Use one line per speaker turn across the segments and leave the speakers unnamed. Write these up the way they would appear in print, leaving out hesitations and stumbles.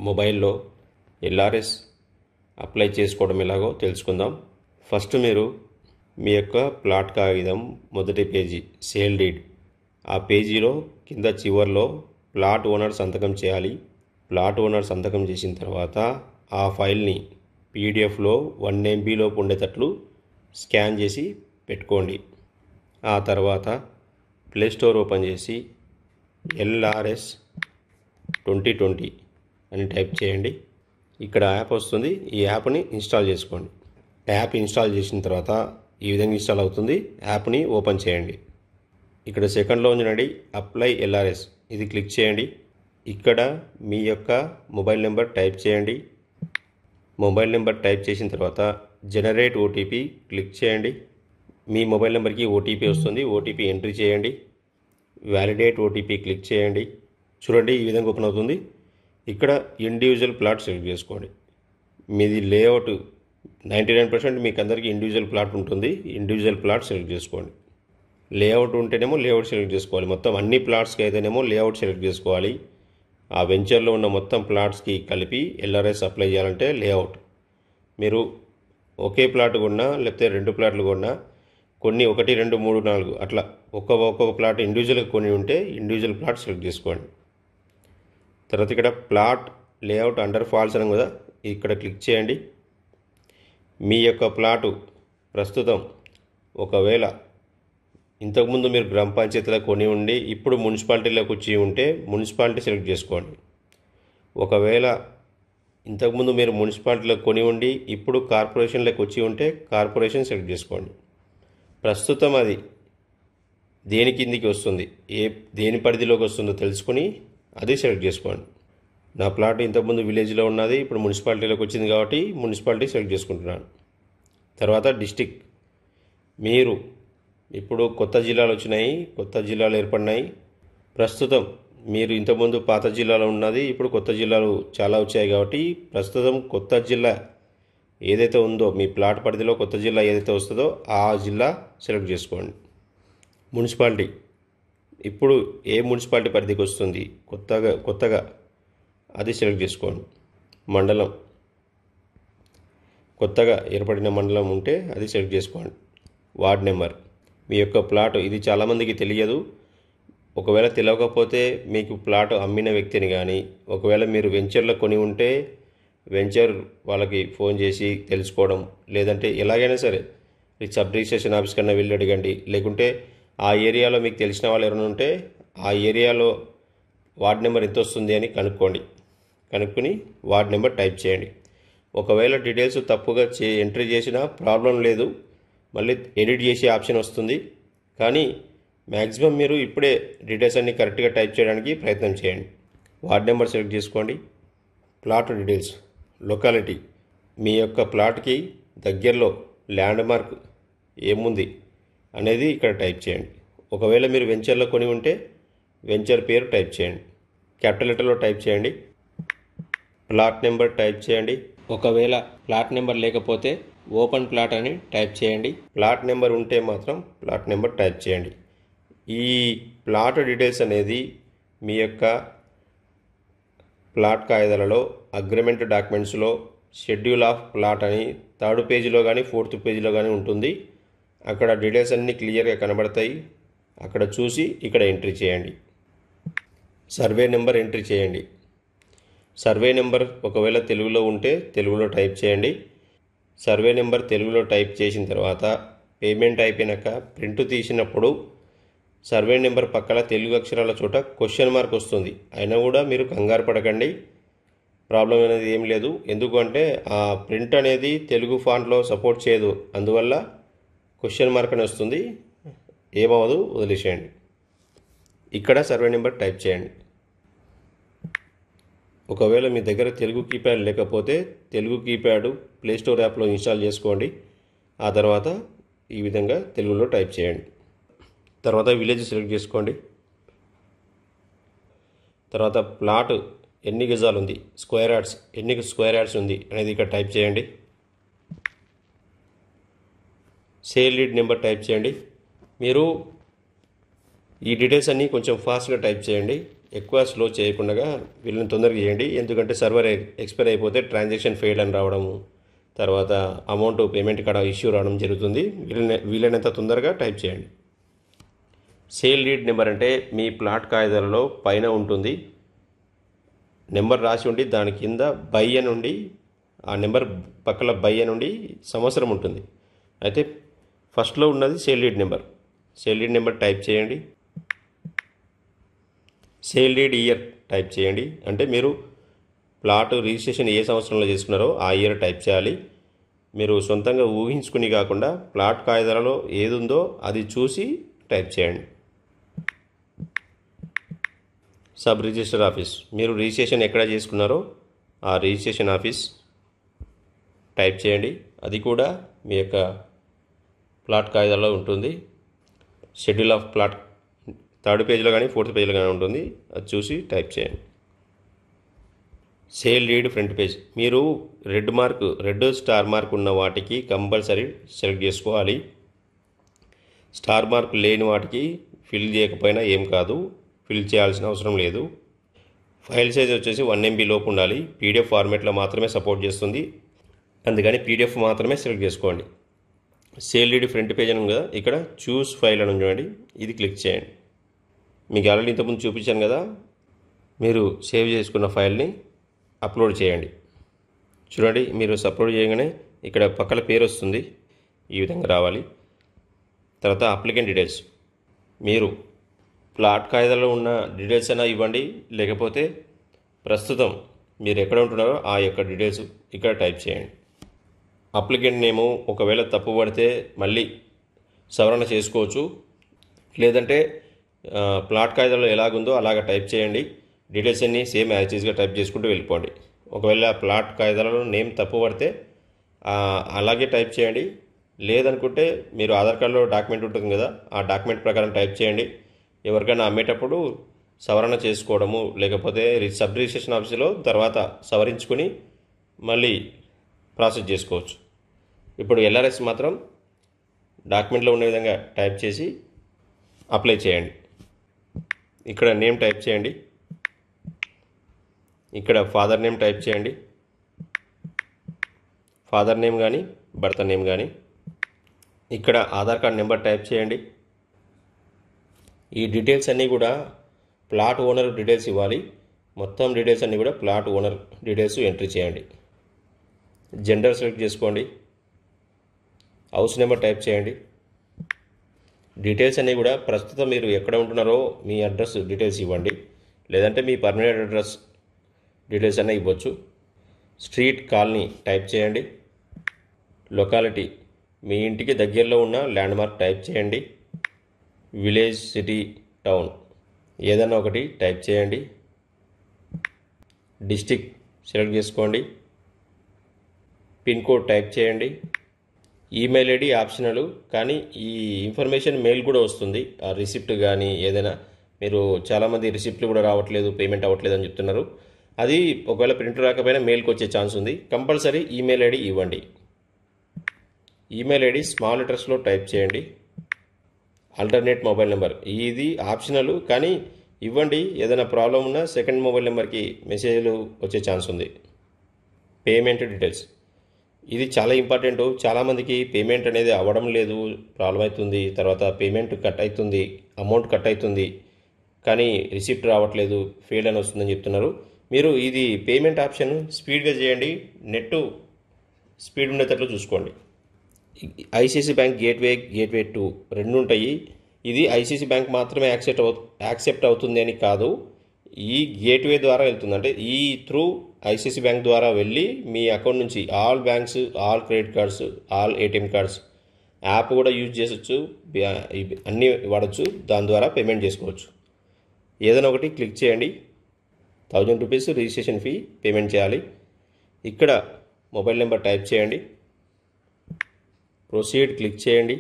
మొబైల్లో LRS apply చేసుకోవడం ఎలాగో తెలుసుకుందాం. ఫస్ట్ మీరు మీ యొక్క ప్లాట్ కాగితం మొదటి పేజీ సేల్ డీడ్, ఆ పేజీలో కింద చివర్లో ప్లాట్ ఓనర్ సంతకం చేయాలి. ప్లాట్ ఓనర్ సంతకం చేసిన తర్వాత ఆ ఫైల్ని పీడిఎఫ్లో 1 MB ఉండేటట్లు స్కాన్ చేసి పెట్టుకోండి. ఆ తర్వాత ప్లే స్టోర్ ఓపెన్ చేసి ఎల్ఆర్ఎస్ 2020 అని టైప్ చేయండి. ఇక్కడ యాప్ వస్తుంది. ఈ యాప్ని ఇన్స్టాల్ చేసుకోండి. యాప్ ఇన్స్టాల్ చేసిన తర్వాత ఈ విధంగా ఇన్స్టాల్ అవుతుంది. యాప్ని ఓపెన్ చేయండి. ఇక్కడ సెకండ్లో ఉండండి అప్లై ఎల్ఆర్ఎస్, ఇది క్లిక్ చేయండి. ఇక్కడ మీ యొక్క మొబైల్ నెంబర్ టైప్ చేయండి. మొబైల్ నెంబర్ టైప్ చేసిన తర్వాత జనరేట్ ఓటీపీ క్లిక్ చేయండి. మీ మొబైల్ నెంబర్కి ఓటీపీ వస్తుంది. ఓటీపీ ఎంట్రీ చేయండి. వ్యాలిడేట్ ఓటీపీ క్లిక్ చేయండి. చూడండి ఈ విధంగా ఓపెన్ అవుతుంది. ఇక్కడ ఇండివిజువల్ ప్లాట్ సెలెక్ట్ చేసుకోండి. మీది లేఅవుట్ 99% మీకు అందరికీ ఇండివిజువల్ ప్లాట్ ఉంటుంది. ఇండివిజువల్ ప్లాట్ సెలెక్ట్ చేసుకోండి. లేఅవుట్ ఉంటేనేమో లేఅవుట్ సెలెక్ట్ చేసుకోవాలి. మొత్తం అన్ని ప్లాట్స్కి అయితేనేమో లేఅవుట్ సెలెక్ట్ చేసుకోవాలి. ఆ వెంచర్లో ఉన్న మొత్తం ప్లాట్స్కి కలిపి ఎల్ఆర్ఎస్ అప్లై చేయాలంటే లేఅవుట్. మీరు ఒకే ప్లాట్ కొన్నా లేకపోతే 2 ప్లాట్లు కొన్నా, కొన్ని 1, 2, 3, 4 అట్లా ఒక్కొక్క ప్లాట్ ఇండివిజువల్గా కొని ఉంటే ఇండివిజువల్ ప్లాట్ సెలెక్ట్ చేసుకోండి. తర్వాత ఇక్కడ ప్లాట్ లేఅవుట్ అండర్ ఫాల్స్ అని కదా, ఇక్కడ క్లిక్ చేయండి. మీ యొక్క ప్లాటు ప్రస్తుతం ఒకవేళ ఇంతకుముందు మీరు గ్రామ పంచాయతీలో కొని ఉండి ఇప్పుడు మున్సిపాలిటీలోకి వచ్చి ఉంటే మున్సిపాలిటీ సెలెక్ట్ చేసుకోండి. ఒకవేళ ఇంతకుముందు మీరు మున్సిపాలిటీలో కొని ఉండి ఇప్పుడు కార్పొరేషన్లోకి వచ్చి ఉంటే కార్పొరేషన్ సెలెక్ట్ చేసుకోండి. ప్రస్తుతం అది దేని కిందికి వస్తుంది, దేని పరిధిలోకి వస్తుందో తెలుసుకొని అది సెలెక్ట్ చేసుకోండి. నా ప్లాట్ ఇంతకుముందు విలేజ్లో ఉన్నది, ఇప్పుడు మున్సిపాలిటీలోకి వచ్చింది కాబట్టి మున్సిపాలిటీ సెలెక్ట్ చేసుకుంటున్నాను. తర్వాత డిస్టిక్, మీరు ఇప్పుడు కొత్త జిల్లాలు వచ్చినాయి, కొత్త జిల్లాలు ఏర్పడినాయి. ప్రస్తుతం మీరు ఇంతకుముందు పాత జిల్లాలో ఉన్నది, ఇప్పుడు కొత్త జిల్లాలు చాలా వచ్చాయి కాబట్టి ప్రస్తుతం కొత్త జిల్లా ఏదైతే ఉందో మీ ప్లాట్ పరిధిలో కొత్త జిల్లా ఏదైతే వస్తుందో ఆ జిల్లా సెలెక్ట్ చేసుకోండి. మున్సిపాలిటీ, ఇప్పుడు ఏ మున్సిపాలిటీ పరిధికి వస్తుంది కొత్తగా అది సెలెక్ట్ చేసుకోండి. మండలం, కొత్తగా ఏర్పడిన మండలం ఉంటే అది సెలెక్ట్ చేసుకోండి. వార్డ్ నెంబర్, మీ యొక్క ప్లాట్ ఇది చాలామందికి తెలియదు. ఒకవేళ తెలియకపోతే మీకు ప్లాట్ అమ్మిన వ్యక్తిని కానీ, ఒకవేళ మీరు వెంచర్లో కొని ఉంటే వెంచర్ వాళ్ళకి ఫోన్ చేసి తెలుసుకోవడం, లేదంటే ఎలాగైనా సరే సబ్ రిజిస్ట్రేషన్ ఆఫీస్ కన్నా వెళ్ళి అడగండి. లేకుంటే ఆ ఏరియాలో మీకు తెలిసిన వాళ్ళు ఎవరైనా ఉంటే ఆ ఏరియాలో వార్డ్ నెంబర్ ఎంత వస్తుంది అని కనుక్కొని వార్డ్ నెంబర్ టైప్ చేయండి. ఒకవేళ డీటెయిల్స్ తప్పుగా ఎంట్రీ చేసినా ప్రాబ్లం లేదు, మళ్ళీ ఎడిట్ చేసే ఆప్షన్ వస్తుంది. కానీ మ్యాక్సిమం మీరు ఇప్పుడే డీటెయిల్స్ అన్నీ కరెక్ట్గా టైప్ చేయడానికి ప్రయత్నం చేయండి. వార్డ్ నెంబర్ సెలెక్ట్ చేసుకోండి. ప్లాట్ డీటెయిల్స్, లొకాలిటీ, మీ యొక్క ప్లాట్కి దగ్గరలో ల్యాండ్ మార్క్ ఏముంది అనేది ఇక్కడ టైప్ చేయండి. ఒకవేళ మీరు వెంచర్లో కొని ఉంటే వెంచర్ పేరు టైప్ చేయండి. క్యాపిటల్ లెటర్లో టైప్ చేయండి. ప్లాట్ నెంబర్ టైప్ చేయండి. ఒకవేళ ప్లాట్ నెంబర్ లేకపోతే ఓపెన్ ప్లాట్ అని టైప్ చేయండి. ప్లాట్ నెంబర్ ఉంటే మాత్రం ప్లాట్ నెంబర్ టైప్ చేయండి. ఈ ప్లాట్ డీటెయిల్స్ అనేది మీ యొక్క ప్లాట్ కాగితాలలో అగ్రిమెంట్ డాక్యుమెంట్స్లో షెడ్యూల్ ఆఫ్ ప్లాట్ అని 3rd పేజీలో కానీ 4th పేజీలో కానీ ఉంటుంది. అక్కడ డీటెయిల్స్ అన్నీ క్లియర్గా కనబడతాయి. అక్కడ చూసి ఇక్కడ ఎంట్రీ చేయండి. సర్వే నెంబర్ ఎంట్రీ చేయండి. సర్వే నెంబర్ ఒకవేళ తెలుగులో ఉంటే తెలుగులో టైప్ చేయండి. సర్వే నెంబర్ తెలుగులో టైప్ చేసిన తర్వాత పేమెంట్ అయిపోయినాక ప్రింట్ తీసినప్పుడు సర్వే నెంబర్ పక్కన తెలుగు అక్షరాల చోట క్వశ్చన్ మార్క్ వస్తుంది. అయినా కూడా మీరు కంగారు పడకండి, ప్రాబ్లం అనేది ఏం లేదు. ఎందుకంటే ఆ ప్రింట్ అనేది తెలుగు ఫాంట్లో సపోర్ట్ చేయదు, అందువల్ల క్వశ్చన్ మార్క్ అని వస్తుంది. ఏమవదు, వదిలేసేయండి. ఇక్కడ సర్వే నెంబర్ టైప్ చేయండి. ఒకవేళ మీ దగ్గర తెలుగు కీప్యాడ్ లేకపోతే తెలుగు కీప్యాడ్ ప్లే స్టోర్ యాప్లో ఇన్స్టాల్ చేసుకోండి. ఆ తర్వాత ఈ విధంగా తెలుగులో టైప్ చేయండి. తర్వాత విలేజ్ సెలెక్ట్ చేసుకోండి. తర్వాత ప్లాట్ ఎన్ని గజాలు ఉంది, ఎన్ని స్క్వేర్ యార్డ్స్ ఉంది అనేది ఇక్కడ టైప్ చేయండి. సేల్ డీడ్ నెంబర్ టైప్ చేయండి. మీరు ఈ డీటెయిల్స్ అన్నీ కొంచెం ఫాస్ట్గా టైప్ చేయండి. ఎక్కువ స్లో చేయకుండా వీళ్ళని తొందరగా చేయండి. ఎందుకంటే సర్వర్ ఎక్స్పైర్ అయిపోతే ట్రాన్సాక్షన్ ఫెయిల్ అని రావడము, తర్వాత అమౌంట్ పేమెంట్ కాడ ఇష్యూ రావడం జరుగుతుంది. వీలైనంత తొందరగా టైప్ చేయండి. సేల్ లీడ్ నెంబర్ అంటే మీ ప్లాట్ కాగితాలలో పైన ఉంటుంది, నెంబర్ రాసి ఉండి దాని కింద బై అని ఉండి, ఆ నెంబర్ పక్కల బై అని ఉండి సంవత్సరం ఉంటుంది. అయితే ఫస్ట్లో ఉన్నది sale lead number. Sale lead number type చేయండి. సేల్ లీడ్ ఇయర్ టైప్ చేయండి. అంటే మీరు ప్లాట్ రిజిస్ట్రేషన్ ఏ సంవత్సరంలో చేసుకున్నారో ఆ ఇయర్ టైప్ చేయాలి. మీరు సొంతంగా ఊహించుకుని కాకుండా ప్లాట్ కాగితాలలో ఏది ఉందో అది చూసి టైప్ చేయండి. సబ్ రిజిస్టర్ ఆఫీస్, మీరు రిజిస్ట్రేషన్ ఎక్కడ చేసుకున్నారో ఆ రిజిస్ట్రేషన్ ఆఫీస్ టైప్ చేయండి. అది కూడా మీ యొక్క ప్లాట్ కాగితాల్లో ఉంటుంది. షెడ్యూల్ ఆఫ్ ప్లాట్ 3rd పేజీలో కానీ 4th పేజీలో కానీ ఉంటుంది, అది చూసి టైప్ చేయండి. సేల్ లీడ్ ఫ్రంట్ పేజ్, మీరు రెడ్ స్టార్ మార్క్ ఉన్న వాటికి కంపల్సరీ సెలెక్ట్ చేసుకోవాలి. స్టార్ మార్క్ లేని వాటికి ఫిల్ చేయకపోయినా ఏం కాదు, ఫిల్ చేయాల్సిన అవసరం లేదు. ఫైల్ సైజ్ వచ్చేసి 1 MB లోపు ఉండాలి. PDF ఫార్మేట్లో మాత్రమే సపోర్ట్ చేస్తుంది, అందుకని PDF మాత్రమే సెలెక్ట్ చేసుకోండి. సేల్ లీడ్ ఫ్రంట్ పేజ్ అని కదా, ఇక్కడ చూస్ ఫైల్ అని చూడండి, ఇది క్లిక్ చేయండి. మీకు ఆల్రెడీ ఇంతకుముందు చూపించాను కదా, మీరు సేవ్ చేసుకున్న ఫైల్ని అప్లోడ్ చేయండి. చూడండి, మీరు అప్లోడ్ చేయగానే ఇక్కడ పక్కన పేరు వస్తుంది, ఈ విధంగా రావాలి. తర్వాత అప్లికెంట్ డీటెయిల్స్, మీరు ప్లాట్ కాగితాల్లో ఉన్న డీటెయిల్స్ అయినా ఇవ్వండి, లేకపోతే ప్రస్తుతం మీరు ఎక్కడ ఉంటున్నారో ఆ యొక్క డీటెయిల్స్ ఇక్కడ టైప్ చేయండి. అప్లికెంట్ నేము ఒకవేళ తప్పు పడితే మళ్ళీ సవరణ చేసుకోవచ్చు, లేదంటే ప్లాట్ కాగితాల్లో ఎలాగుందో అలాగ టైప్ చేయండి. డీటెయిల్స్ అన్నీ సేమ్ యాజ్ ఈజ్గా టైప్ చేసుకుంటూ వెళ్ళిపోండి. ఒకవేళ ప్లాట్ కాగితాలలో నేమ్ తప్పు పడితే అలాగే టైప్ చేయండి. లేదనుకుంటే మీరు ఆధార్ కార్డులో డాక్యుమెంట్ ఉంటుంది కదా, ఆ డాక్యుమెంట్ ప్రకారం టైప్ చేయండి. ఎవరికైనా అమ్మేటప్పుడు సవరణ చేసుకోవడము, లేకపోతే సబ్ రిజిస్ట్రేషన్ ఆఫీసులో తర్వాత సవరించుకొని మళ్ళీ ప్రాసెస్ చేసుకోవచ్చు. ఇప్పుడు LRS మాత్రం డాక్యుమెంట్లో ఉన్న విధంగా టైప్ చేసి అప్లై చేయండి. ఇక్కడ నేమ్ టైప్ చేయండి, ఇక్కడ ఫాదర్ నేమ్ టైప్ చేయండి, ఫాదర్ నేమ్ కానీ భర్త నేమ్ కానీ. ఇక్కడ ఆధార్ కార్డ్ నెంబర్ టైప్ చేయండి. ఈ డీటెయిల్స్ అన్నీ కూడా ప్లాట్ ఓనర్ డీటెయిల్స్ ఇవ్వాలి. మొత్తం డీటెయిల్స్ అన్నీ కూడా ప్లాట్ ఓనర్ డీటెయిల్స్ ఎంట్రీ చేయండి. జెండర్ సెలెక్ట్ చేసుకోండి, హౌస్ నెంబర్ టైప్ చేయండి. డీటెయిల్స్ అన్నీ కూడా ప్రస్తుతం మీరు ఎక్కడ ఉంటున్నారో మీ అడ్రస్ డీటెయిల్స్ ఇవ్వండి, లేదంటే మీ పర్మనెంట్ అడ్రస్ డీటెయిల్స్ అన్నీ ఇవ్వచ్చు. స్ట్రీట్ కాలనీ టైప్ చేయండి. లొకాలిటీ, మీ ఇంటికి దగ్గరలో ఉన్న ల్యాండ్మార్క్ టైప్ చేయండి. విలేజ్, సిటీ, టౌన్ ఏదైనా ఒకటి టైప్ చేయండి. డిస్ట్రిక్ట్ సెలెక్ట్ చేసుకోండి. పిన్ కోడ్ టైప్ చేయండి. ఈమెయిల్ ఐడి ఆప్షనల్, కానీ ఈ ఇన్ఫర్మేషన్ మెయిల్ కూడా వస్తుంది. ఆ రిసిప్ట్ కానీ ఏదైనా, మీరు చాలామంది రిసిప్ట్లు కూడా రావట్లేదు, పేమెంట్ అవ్వట్లేదు అని చెప్తున్నారు. అది ఒకవేళ ప్రింట్ రాకపోయినా మెయిల్కి వచ్చే ఛాన్స్ ఉంది. కంపల్సరీ ఈమెయిల్ ఐడి ఇవ్వండి. ఈమెయిల్ ఐడి స్మాల్ లెటర్స్లో టైప్ చేయండి. ఆల్టర్నేట్ మొబైల్ నెంబర్, ఇది ఆప్షనల్ కానీ ఇవ్వండి. ఏదైనా ప్రాబ్లం ఉన్నా సెకండ్ మొబైల్ నెంబర్కి మెసేజ్లు వచ్చే ఛాన్స్ ఉంది. పేమెంట్ డీటెయిల్స్, ఇది చాలా ఇంపార్టెంట్. చాలామందికి పేమెంట్ అనేది అవ్వడం లేదు, ప్రాబ్లం అవుతుంది. తర్వాత పేమెంట్ కట్ అవుతుంది, అమౌంట్ కట్ అవుతుంది, కానీ రిసిప్ట్ రావట్లేదు, ఫెయిల్ అని వస్తుందని చెప్తున్నారు. మీరు ఇది పేమెంట్ ఆప్షన్ స్పీడ్గా చేయండి, నెట్ స్పీడ్ ఉండేటట్లు చూసుకోండి. ICICI బ్యాంక్ గేట్వే 2 రెండు ఉంటాయి. ఇది ICICI బ్యాంక్ మాత్రమే యాక్సెప్ట్ అవుతుంది అని కాదు, ఈ గేట్వే ద్వారా వెళ్తుంది. అంటే ఈ త్రూ ICICI బ్యాంక్ ద్వారా వెళ్ళి మీ అకౌంట్ నుంచి all banks, all credit cards, all ATM cards, app కూడా యూజ్ చేసొచ్చు, అన్నీ వాడచ్చు. దాని ద్వారా పేమెంట్ చేసుకోవచ్చు. ఏదైనా ఒకటి క్లిక్ చేయండి. 1000 రూపీస్ రిజిస్ట్రేషన్ ఫీ పేమెంట్ చేయాలి. ఇక్కడ మొబైల్ నెంబర్ టైప్ చేయండి. ప్రొసీడ్ క్లిక్ చేయండి.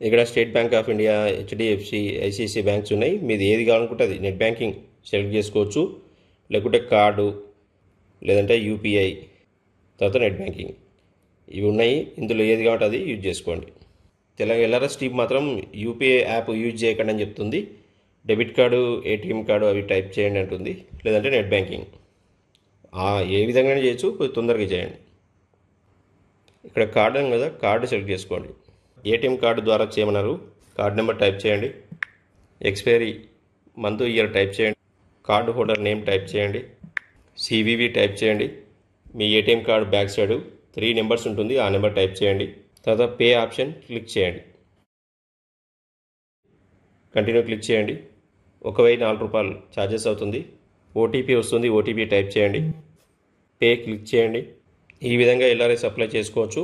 ఇక్కడ state bank of India, HDFC, ICICI banks ఉన్నాయి. మీది ఏది కావాలనుకుంటే అది నెట్ బ్యాంకింగ్ సెలెక్ట్ చేసుకోవచ్చు, లేకుంటే కార్డు, లేదంటే UPI, తర్వాత నెట్ బ్యాంకింగ్, ఇవి ఉన్నాయి. ఇందులో ఏది కావాలంటే అది యూజ్ చేసుకోండి. LRS టీం మాత్రం UPI యాప్ యూజ్ చేయకండి అని చెప్తుంది. డెబిట్ కార్డు, ఏటీఎం కార్డు అవి టైప్ చేయండి అంటుంది, లేదంటే నెట్ బ్యాంకింగ్. ఏ విధంగా చేయొచ్చు, కొద్దిగా తొందరగా చేయండి. ఇక్కడ కార్డు అని కదా, కార్డు సెలెక్ట్ చేసుకోండి. ఏటీఎం కార్డు ద్వారా చేయమన్నారు. కార్డు నెంబర్ టైప్ చేయండి. ఎక్స్పైరీ మంత్, ఇయర్ టైప్ చేయండి. కార్డు హోల్డర్ నేమ్ టైప్ చేయండి. సివివి టైప్ చేయండి. మీ ATM card back side 3 numbers ఉంటుంది, ఆ నెంబర్ టైప్ చేయండి. తర్వాత పే ఆప్షన్ క్లిక్ చేయండి. కంటిన్యూ క్లిక్ చేయండి. 1004 రూపాయలు ఛార్జెస్ అవుతుంది. ఓటీపీ వస్తుంది, ఓటీపీ టైప్ చేయండి. పే క్లిక్ చేయండి. ఈ విధంగా ఎల్ఆర్ఎస్ అప్లై చేసుకోవచ్చు.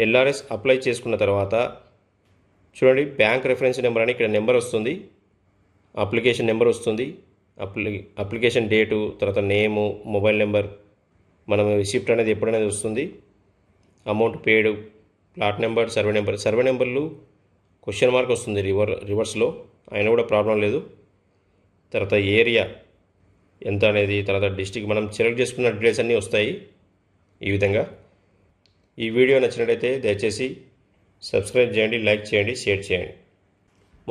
ఎల్ఆర్ఎస్ అప్లై చేసుకున్న తర్వాత చూడండి, బ్యాంక్ రెఫరెన్స్ నెంబర్ అని ఇక్కడ నెంబర్ వస్తుంది, అప్లికేషన్ నెంబర్ వస్తుంది, అప్లికేషన్ డేటు, తర్వాత నేము, మొబైల్ నెంబర్, మనం రిసిప్ట్ అనేది ఎప్పుడనేది వస్తుంది, అమౌంట్ పేడ్, ప్లాట్ నెంబర్, సర్వే నెంబర్లు క్వశ్చన్ మార్క్ వస్తుంది రివర్స్లో, అయినా కూడా ప్రాబ్లం లేదు. తర్వాత ఏరియా ఎంత అనేది, తర్వాత డిస్టిక్, మనం సెలెక్ట్ చేసుకున్న డీటెయిల్స్ అన్నీ వస్తాయి ఈ విధంగా. ఈ వీడియో నచ్చినట్లయితే దయచేసి సబ్స్క్రైబ్ చేయండి, లైక్ చేయండి, షేర్ చేయండి.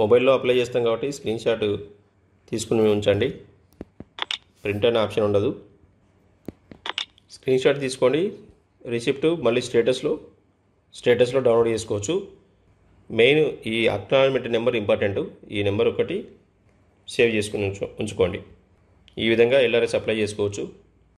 మొబైల్లో అప్లై చేస్తాం కాబట్టి స్క్రీన్ షాట్ తీసుకుని ఉంచండి, ప్రింట్ అనే ఆప్షన్ ఉండదు. స్క్రీన్ షాట్ తీసుకోండి, రిసిప్ట్ మళ్ళీ స్టేటస్లో డౌన్లోడ్ చేసుకోవచ్చు. మెయిన్ ఈ అక్నాలజ్మెంట్ నెంబర్ ఇంపార్టెంట్, ఈ నెంబర్ ఒకటి సేవ్ చేసుకుని ఉంచుకోండి. ఈ విధంగా ఎల్ఆర్ఎస్ అప్లై చేసుకోవచ్చు.